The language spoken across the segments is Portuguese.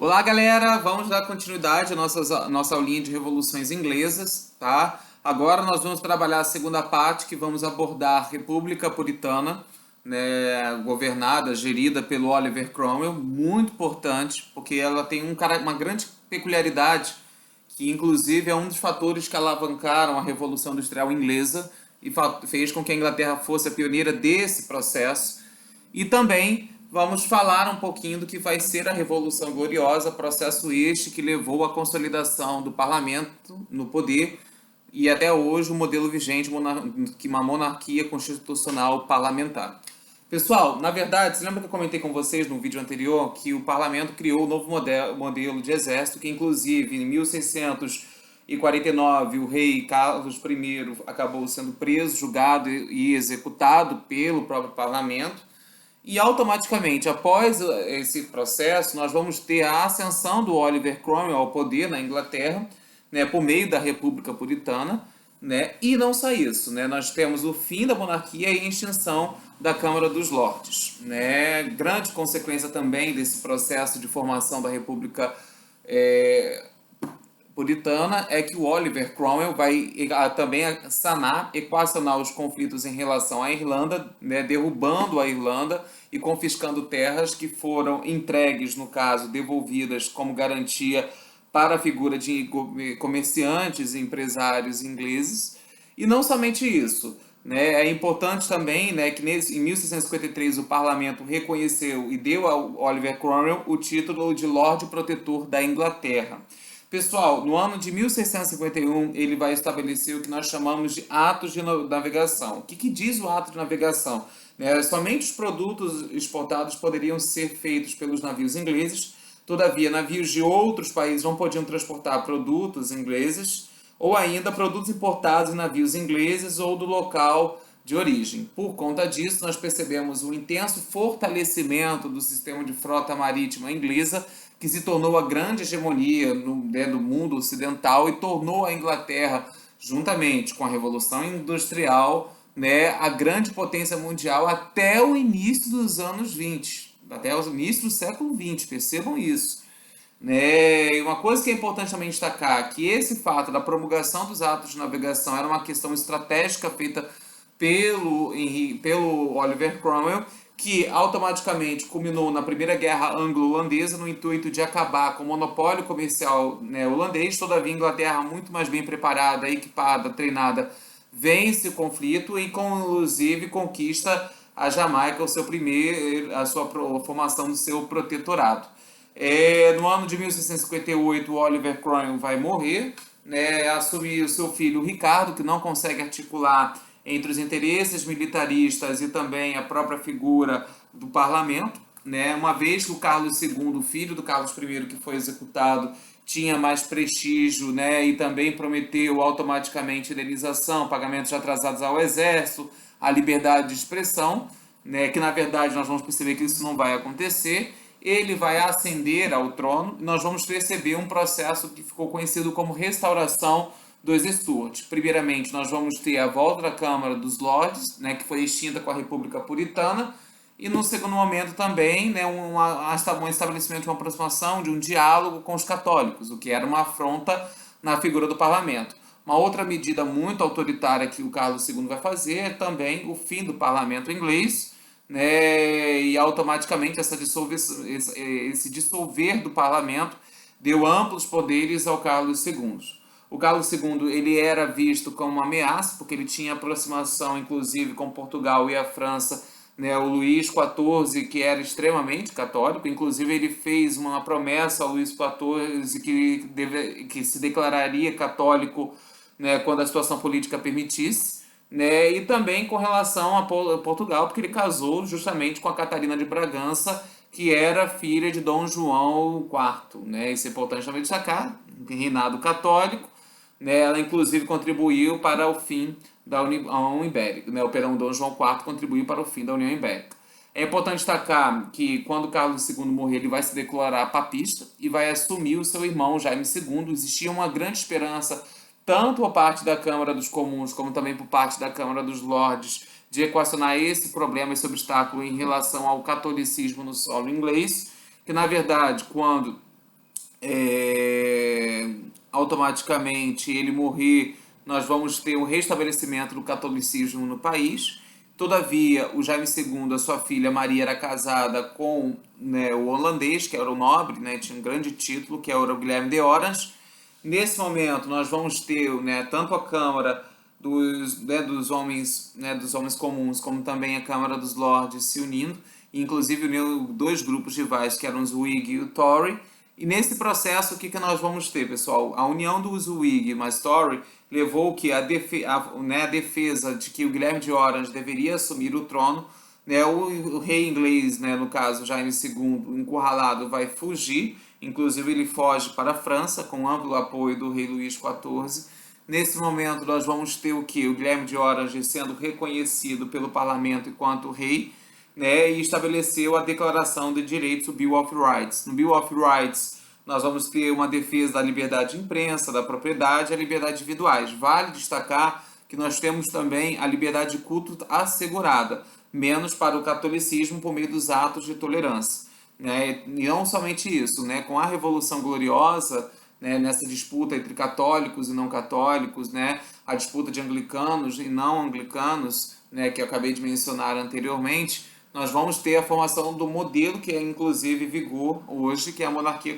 Olá, galera! Vamos dar continuidade à nossa aulinha de revoluções inglesas, tá? Agora nós vamos trabalhar a segunda parte, que vamos abordar a República Puritana, né, governada, gerida pelo Oliver Cromwell, muito importante, porque ela tem uma grande peculiaridade, que inclusive é um dos fatores que alavancaram a Revolução Industrial Inglesa e fez com que a Inglaterra fosse a pioneira desse processo. E também vamos falar um pouquinho do que vai ser a Revolução Gloriosa, processo este que levou à consolidação do parlamento no poder e até hoje o modelo vigente, que uma monarquia constitucional parlamentar. Pessoal, na verdade, você lembra que eu comentei com vocês no vídeo anterior que o parlamento criou um novo modelo de exército, que inclusive em 1649 o rei Carlos I acabou sendo preso, julgado e executado pelo próprio parlamento. E automaticamente, após esse processo, nós vamos ter a ascensão do Oliver Cromwell ao poder na Inglaterra, né, por meio da República Puritana, né, e não só isso, né, nós temos o fim da monarquia e a extinção da Câmara dos Lordes. Né, grande consequência também desse processo de formação da República Puritana é que o Oliver Cromwell vai também sanar, equacionar os conflitos em relação à Irlanda, né, derrubando a Irlanda e confiscando terras que foram entregues, no caso, devolvidas como garantia para a figura de comerciantes e empresários ingleses. E não somente isso, né, é importante também, né, que em 1653 o parlamento reconheceu e deu ao Oliver Cromwell o título de Lorde Protetor da Inglaterra. Pessoal, no ano de 1651, ele vai estabelecer o que nós chamamos de atos de navegação. O que diz o ato de navegação? Somente os produtos exportados poderiam ser feitos pelos navios ingleses, todavia, navios de outros países não podiam transportar produtos ingleses, ou ainda produtos importados em navios ingleses ou do local de origem. Por conta disso, nós percebemos um intenso fortalecimento do sistema de frota marítima inglesa, que se tornou a grande hegemonia do mundo ocidental e tornou a Inglaterra, juntamente com a Revolução Industrial, né, a grande potência mundial até o início dos anos 20, até o início do século 20, percebam isso. Né? E uma coisa que é importante também destacar, que esse fato da promulgação dos atos de navegação era uma questão estratégica feita pelo Oliver Cromwell, que automaticamente culminou na Primeira Guerra Anglo-Holandesa no intuito de acabar com o monopólio comercial, né, holandês. Todavia, a Inglaterra, muito mais bem preparada, equipada, treinada, vence o conflito e, inclusive, conquista a Jamaica, a sua formação do seu protetorado. No ano de 1658, o Oliver Cromwell vai morrer, né, assumir o seu filho Ricardo, que não consegue articular entre os interesses militaristas e também a própria figura do parlamento, né, uma vez que o Carlos II, filho do Carlos I, que foi executado, tinha mais prestígio, né, e também prometeu automaticamente indenização, pagamentos atrasados ao exército, a liberdade de expressão, né, que na verdade nós vamos perceber que isso não vai acontecer. Ele vai ascender ao trono e nós vamos perceber um processo que ficou conhecido como restauração dos Stuart. Primeiramente, nós vamos ter a volta da Câmara dos Lordes, né, que foi extinta com a República Puritana, e no segundo momento também, né, um estabelecimento de uma aproximação, de um diálogo com os católicos, o que era uma afronta na figura do parlamento. Uma outra medida muito autoritária que o Carlos II vai fazer é também o fim do parlamento inglês, né, e automaticamente esse dissolver do parlamento deu amplos poderes ao Carlos II. O Carlos II ele era visto como uma ameaça, porque ele tinha aproximação, inclusive, com Portugal e a França, né, o Luís XIV, que era extremamente católico. Inclusive, ele fez uma promessa ao Luís XIV que se declararia católico, né, quando a situação política permitisse. Né, e também com relação a Portugal, porque ele casou justamente com a Catarina de Bragança, que era filha de Dom João IV. Né, isso é importante também destacar, reinado católico. Né, ela inclusive contribuiu para o fim da União Ibérica. Né, o Dom João IV contribuiu para o fim da União Ibérica. É importante destacar que quando Carlos II morrer, ele vai se declarar papista e vai assumir o seu irmão Jaime II. Existia uma grande esperança, tanto por parte da Câmara dos Comuns, como também por parte da Câmara dos Lordes, de equacionar esse problema, esse obstáculo em relação ao catolicismo no solo inglês, que na verdade, quando automaticamente ele morrer, nós vamos ter o restabelecimento do catolicismo no país. Todavia, o Jaime II, a sua filha Maria, era casada com, né, o holandês, que era o nobre, né, tinha um grande título, que era o Guilherme de Orange. Nesse momento, nós vamos ter, né, tanto a Câmara dos homens comuns, como também a Câmara dos Lordes se unindo, inclusive uniu dois grupos rivais, que eram os Whig e o Tory. E nesse processo, o que nós vamos ter, pessoal? A união dos Whig mais Tory levou que a defesa de que o Guilherme de Orange deveria assumir o trono, né, o rei inglês, né, no caso Jaime II, encurralado, vai fugir, inclusive ele foge para a França, com amplo apoio do rei Luís XIV. Nesse momento nós vamos ter o que? O Guilherme de Orange sendo reconhecido pelo parlamento enquanto rei, né, e estabeleceu a Declaração de Direitos, o Bill of Rights. No Bill of Rights nós vamos ter uma defesa da liberdade de imprensa, da propriedade e a liberdade individuais. Vale destacar que nós temos também a liberdade de culto assegurada, menos para o catolicismo por meio dos atos de tolerância. Né? E não somente isso, né? Com a Revolução Gloriosa, né, nessa disputa entre católicos e não católicos, né, a disputa de anglicanos e não anglicanos, né, que eu acabei de mencionar anteriormente, nós vamos ter a formação do modelo que é inclusive vigor hoje, que é a monarquia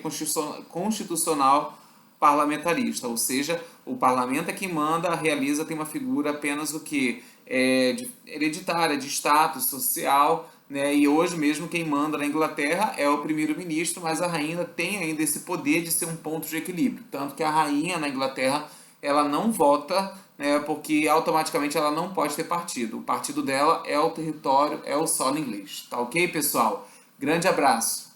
constitucional parlamentarista, ou seja, o parlamento é que manda, realiza, tem uma figura apenas o que hereditária, de status social, né? E hoje mesmo quem manda na Inglaterra é o primeiro-ministro, mas a rainha tem ainda esse poder de ser um ponto de equilíbrio, tanto que a rainha na Inglaterra ela não vota, né, porque automaticamente ela não pode ter partido. O partido dela é o território, é o solo inglês. Tá ok, pessoal? Grande abraço!